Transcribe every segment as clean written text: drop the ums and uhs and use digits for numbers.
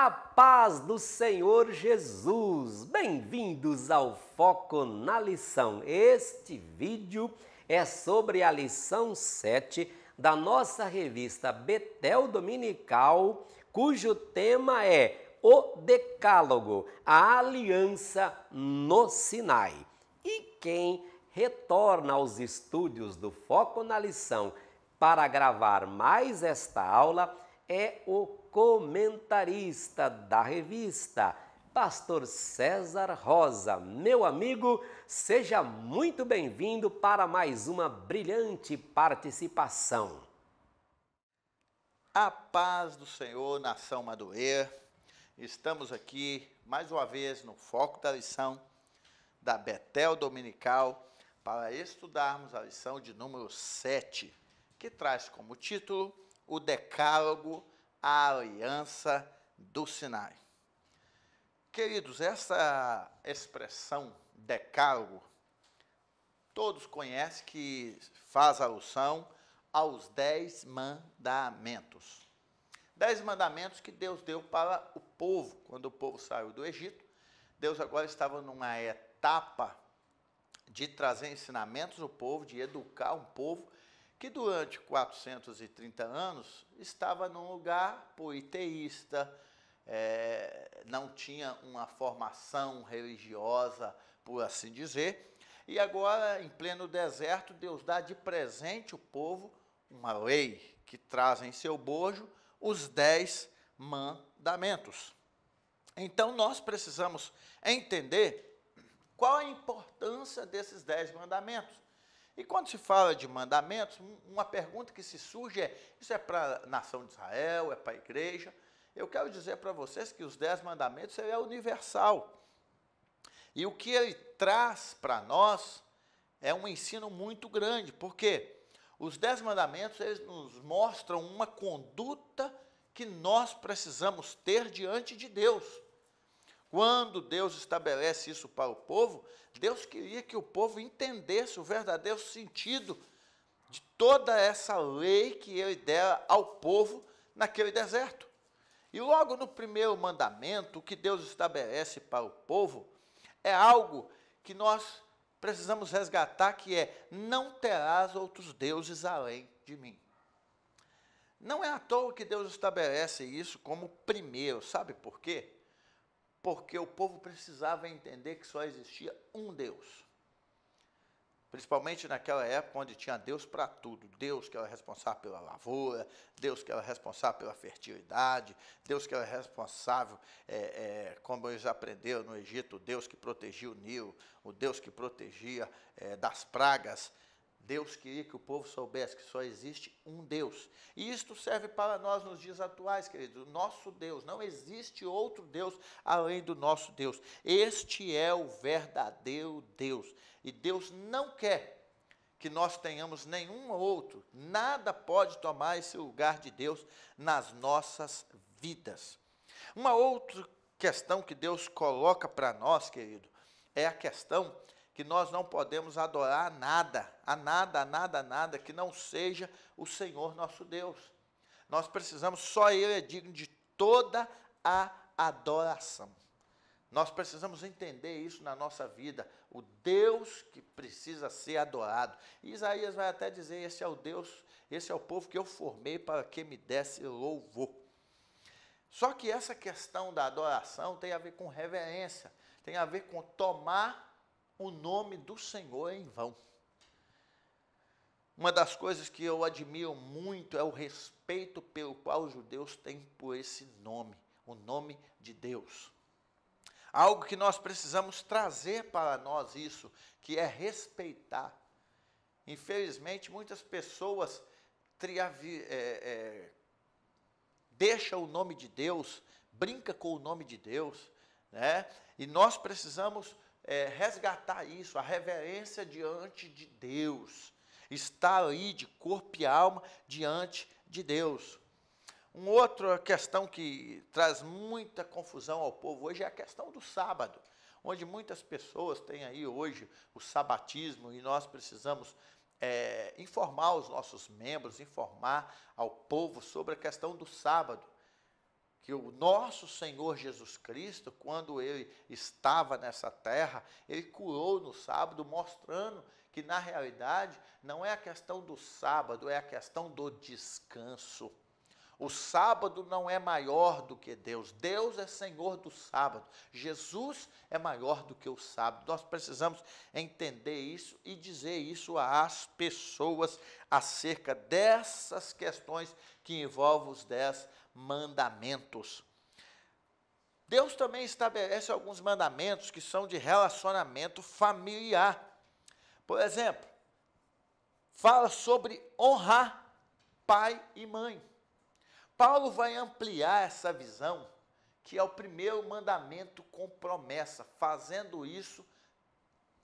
A paz do Senhor Jesus! Bem-vindos ao Foco na Lição. Este vídeo é sobre a lição 7 da nossa revista Betel Dominical, cujo tema é o Decálogo, a aliança no Sinai. E quem retorna aos estúdios do Foco na Lição para gravar mais esta aula é o comentarista da revista, Pastor César Rosa. Meu amigo, seja muito bem-vindo para mais uma brilhante participação. A paz do Senhor, nação Madureira. Estamos aqui mais uma vez no Foco da Lição da Betel Dominical para estudarmos a lição de número 7, que traz como título o Decálogo, a aliança do Sinai. Queridos, essa expressão decálogo, todos conhecem que faz alusão aos 10 mandamentos. 10 mandamentos que Deus deu para o povo, quando o povo saiu do Egito. Deus agora estava numa etapa de trazer ensinamentos ao povo, de educar um povo que durante 430 anos estava num lugar politeísta, não tinha uma formação religiosa, por assim dizer, e agora, em pleno deserto, Deus dá de presente ao povo uma lei que traz em seu bojo os 10 mandamentos. Então, nós precisamos entender qual a importância desses 10 mandamentos. E quando se fala de mandamentos, uma pergunta que se surge é: isso é para a nação de Israel, é para a igreja? Eu quero dizer para vocês que os 10 mandamentos é universal. E o que ele traz para nós é um ensino muito grande, porque os 10 mandamentos eles nos mostram uma conduta que nós precisamos ter diante de Deus. Quando Deus estabelece isso para o povo, Deus queria que o povo entendesse o verdadeiro sentido de toda essa lei que ele dera ao povo naquele deserto. E logo no primeiro mandamento, o que Deus estabelece para o povo é algo que nós precisamos resgatar, que é: não terás outros deuses além de mim. Não é à toa que Deus estabelece isso como primeiro, sabe por quê? Porque o povo precisava entender que só existia um Deus. Principalmente naquela época onde tinha Deus para tudo. Deus que era responsável pela lavoura, Deus que era responsável pela fertilidade, Deus que era responsável, como eles aprenderam no Egito, o Deus que protegia o Nilo, o Deus que protegia das pragas. Deus queria que o povo soubesse que só existe um Deus. E isto serve para nós nos dias atuais, queridos. O nosso Deus, não existe outro Deus além do nosso Deus. Este é o verdadeiro Deus. E Deus não quer que nós tenhamos nenhum outro. Nada pode tomar esse lugar de Deus nas nossas vidas. Uma outra questão que Deus coloca para nós, querido, é a questão que nós não podemos adorar a nada que não seja o Senhor nosso Deus. Nós precisamos, só Ele é digno de toda a adoração. Nós precisamos entender isso na nossa vida, o Deus que precisa ser adorado. E Isaías vai até dizer: esse é o Deus, esse é o povo que eu formei para que me desse louvor. Só que essa questão da adoração tem a ver com reverência, tem a ver com tomar o nome do Senhor em vão. Uma das coisas que eu admiro muito é o respeito pelo qual os judeus têm por esse nome, o nome de Deus. Algo que nós precisamos trazer para nós isso, que é respeitar. Infelizmente, muitas pessoas deixam o nome de Deus, brincam com o nome de Deus, né? E nós precisamos resgatar isso, a reverência diante de Deus, estar ali de corpo e alma diante de Deus. Uma outra questão que traz muita confusão ao povo hoje é a questão do sábado, onde muitas pessoas têm aí hoje o sabatismo e nós precisamos informar os nossos membros, informar ao povo sobre a questão do sábado, que o nosso Senhor Jesus Cristo, quando ele estava nessa terra, ele curou no sábado, mostrando que na realidade não é a questão do sábado, é a questão do descanso. O sábado não é maior do que Deus. Deus é Senhor do sábado. Jesus é maior do que o sábado. Nós precisamos entender isso e dizer isso às pessoas acerca dessas questões que envolvem os 10 mandamentos. Deus também estabelece alguns mandamentos que são de relacionamento familiar. Por exemplo, fala sobre honrar pai e mãe. Paulo vai ampliar essa visão, que é o primeiro mandamento com promessa. Fazendo isso,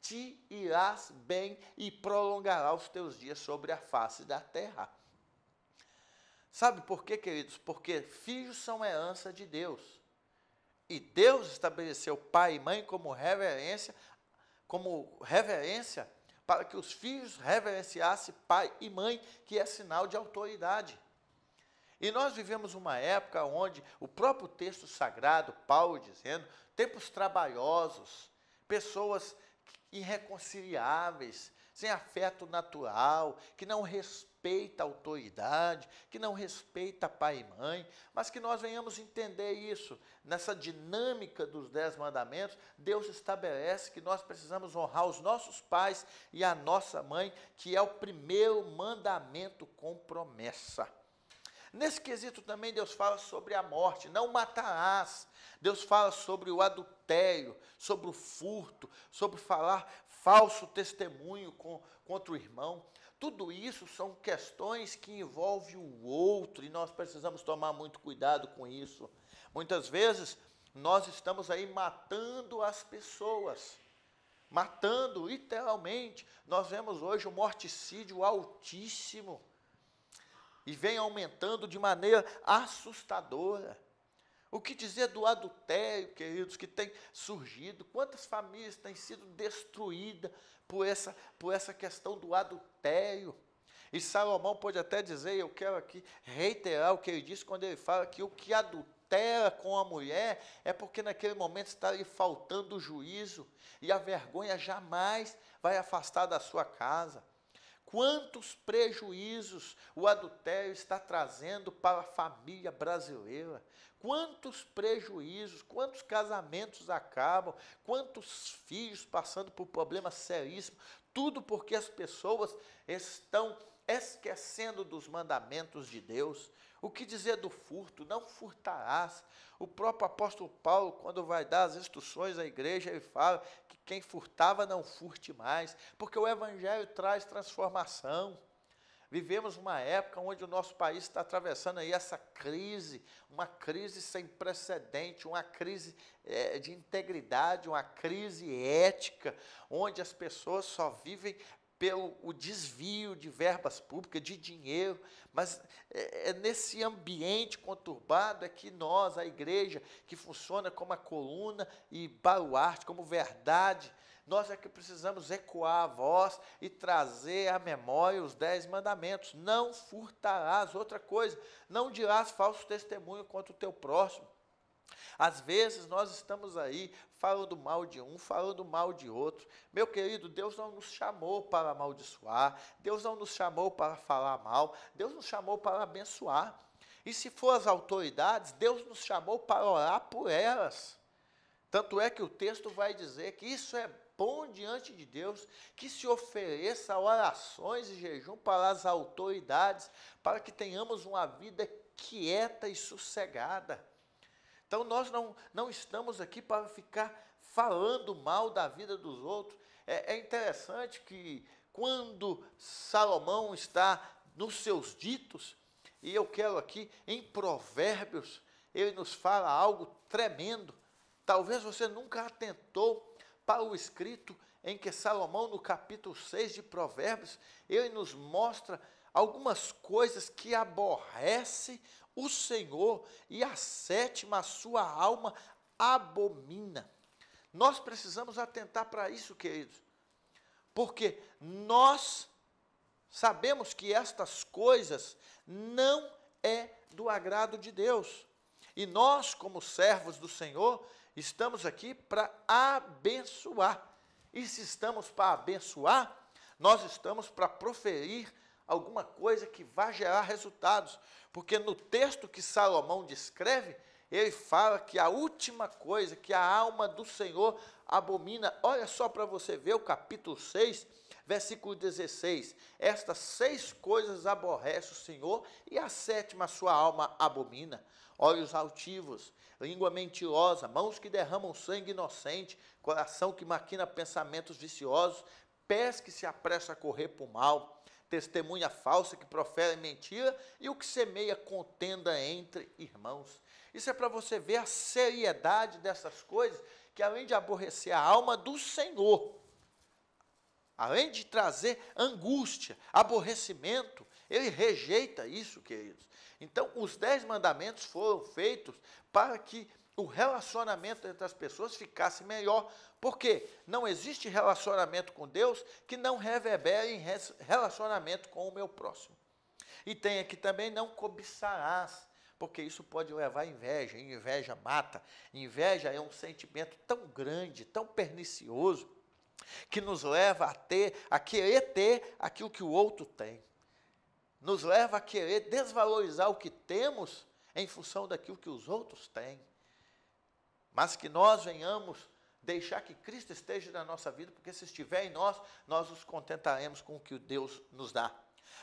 te irás bem e prolongará os teus dias sobre a face da terra. Sabe por quê, queridos? Porque filhos são herança de Deus. E Deus estabeleceu pai e mãe como reverência para que os filhos reverenciassem pai e mãe, que é sinal de autoridade. E nós vivemos uma época onde o próprio texto sagrado, Paulo dizendo, tempos trabalhosos, pessoas irreconciliáveis, sem afeto natural, que não respeita a autoridade, que não respeita pai e mãe, mas que nós venhamos entender isso. Nessa dinâmica dos 10 mandamentos, Deus estabelece que nós precisamos honrar os nossos pais e a nossa mãe, que é o primeiro mandamento com promessa. Nesse quesito também Deus fala sobre a morte, não matarás. Deus fala sobre o adultério, sobre o furto, sobre falar falso testemunho contra o irmão. Tudo isso são questões que envolvem o outro e nós precisamos tomar muito cuidado com isso. Muitas vezes nós estamos aí matando as pessoas, matando literalmente. Nós vemos hoje um morticídio altíssimo. E vem aumentando de maneira assustadora. O que dizer do adultério, queridos, que tem surgido? Quantas famílias têm sido destruídas por essa questão do adultério? E Salomão pode até dizer, eu quero aqui reiterar o que ele disse quando ele fala que o que adultera com a mulher é porque naquele momento está lhe faltando o juízo e a vergonha jamais vai afastar da sua casa. Quantos prejuízos o adultério está trazendo para a família brasileira? Quantos prejuízos, quantos casamentos acabam, quantos filhos passando por problemas seríssimos, tudo porque as pessoas estão esquecendo dos mandamentos de Deus. O que dizer do furto? Não furtarás. O próprio apóstolo Paulo, quando vai dar as instruções à igreja, ele fala que quem furtava não furte mais, porque o evangelho traz transformação. Vivemos uma época onde o nosso país está atravessando aí essa crise, uma crise sem precedente, uma crise de integridade, uma crise ética, onde as pessoas só vivem pelo o desvio de verbas públicas, de dinheiro, mas é nesse ambiente conturbado é que nós, a igreja, que funciona como a coluna e baluarte, como verdade, nós é que precisamos ecoar a voz e trazer à memória os 10 mandamentos. Não furtarás, outra coisa, não dirás falso testemunho contra o teu próximo. Às vezes nós estamos aí falando mal de um, falando mal de outro. Meu querido, Deus não nos chamou para amaldiçoar, Deus não nos chamou para falar mal, Deus nos chamou para abençoar. E se for as autoridades, Deus nos chamou para orar por elas. Tanto é que o texto vai dizer que isso é bom diante de Deus, que se ofereça orações e jejum para as autoridades, para que tenhamos uma vida quieta e sossegada. Então, nós não estamos aqui para ficar falando mal da vida dos outros. É interessante que quando Salomão está nos seus ditos, e eu quero aqui em Provérbios, ele nos fala algo tremendo. Talvez você nunca atentou para o escrito em que Salomão, no capítulo 6 de Provérbios, ele nos mostra algumas coisas que aborrece o Senhor e a sétima a sua alma abomina. Nós precisamos atentar para isso, queridos, porque nós sabemos que estas coisas não é do agrado de Deus. E nós, como servos do Senhor, estamos aqui para abençoar. E se estamos para abençoar, nós estamos para proferir alguma coisa que vai gerar resultados. Porque no texto que Salomão descreve, ele fala que a última coisa que a alma do Senhor abomina, olha só para você ver o capítulo 6, versículo 16. Estas 6 coisas aborrece o Senhor e a 7ª a sua alma abomina. Olhos altivos, língua mentirosa, mãos que derramam sangue inocente, coração que maquina pensamentos viciosos, pés que se apressam a correr para o mal, testemunha falsa que profere mentira e o que semeia contenda entre irmãos. Isso é para você ver a seriedade dessas coisas, que além de aborrecer a alma do Senhor, além de trazer angústia, aborrecimento, ele rejeita isso, queridos. Então, os 10 mandamentos foram feitos para que o relacionamento entre as pessoas ficasse melhor. Porque não existe relacionamento com Deus que não reverbere em relacionamento com o meu próximo. E tem aqui também, não cobiçarás, porque isso pode levar a inveja. E inveja mata. Inveja é um sentimento tão grande, tão pernicioso, que nos leva a querer ter aquilo que o outro tem. Nos leva a querer desvalorizar o que temos em função daquilo que os outros têm. Mas que nós venhamos deixar que Cristo esteja na nossa vida, porque se estiver em nós, nós nos contentaremos com o que Deus nos dá.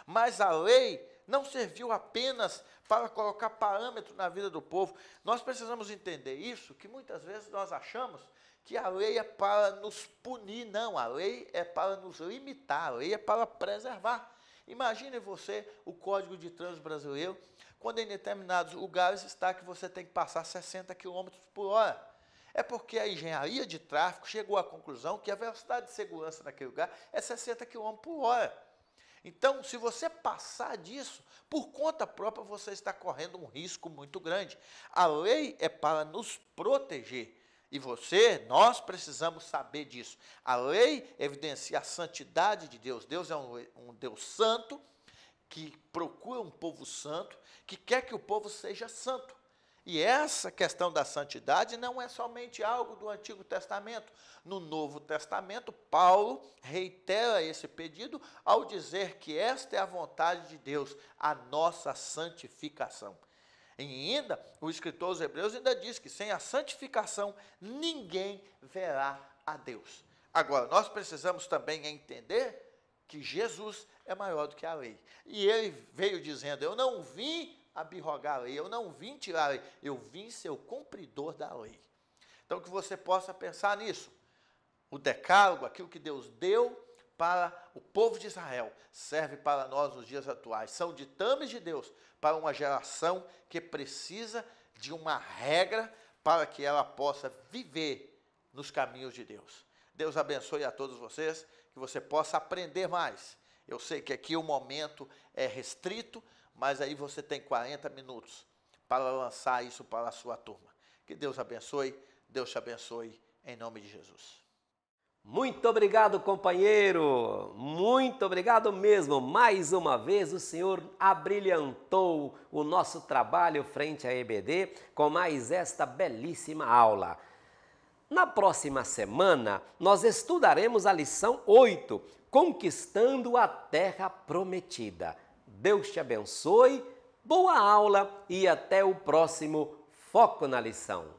Mas a lei não serviu apenas para colocar parâmetro na vida do povo. Nós precisamos entender isso, que muitas vezes nós achamos que a lei é para nos punir. Não, a lei é para nos limitar, a lei é para preservar. Imagine você o Código de Trânsito Brasileiro, quando em determinados lugares está que você tem que passar 60 km por hora. É porque a engenharia de tráfego chegou à conclusão que a velocidade de segurança naquele lugar é 60 km por hora. Então, se você passar disso, por conta própria, você está correndo um risco muito grande. A lei é para nos proteger. E nós precisamos saber disso. A lei evidencia a santidade de Deus. Deus é um Deus santo, que procura um povo santo, que quer que o povo seja santo. E essa questão da santidade não é somente algo do Antigo Testamento. No Novo Testamento, Paulo reitera esse pedido ao dizer que esta é a vontade de Deus, a nossa santificação. E ainda, o escritor aos Hebreus ainda diz que sem a santificação, ninguém verá a Deus. Agora, nós precisamos também entender que Jesus é maior do que a lei. E ele veio dizendo, eu não vim abrogar a lei, eu não vim tirar a lei, eu vim ser o cumpridor da lei. Então, que você possa pensar nisso. O decálogo, aquilo que Deus deu para o povo de Israel, serve para nós nos dias atuais. São ditames de Deus para uma geração que precisa de uma regra para que ela possa viver nos caminhos de Deus. Deus abençoe a todos vocês, que você possa aprender mais. Eu sei que aqui o momento é restrito, mas aí você tem 40 minutos para lançar isso para a sua turma. Que Deus abençoe, Deus te abençoe, em nome de Jesus. Muito obrigado, companheiro. Muito obrigado mesmo. Mais uma vez o Senhor abrilhantou o nosso trabalho frente à EBD com mais esta belíssima aula. Na próxima semana, nós estudaremos a lição 8, Conquistando a Terra Prometida. Deus te abençoe, boa aula e até o próximo Foco na Lição.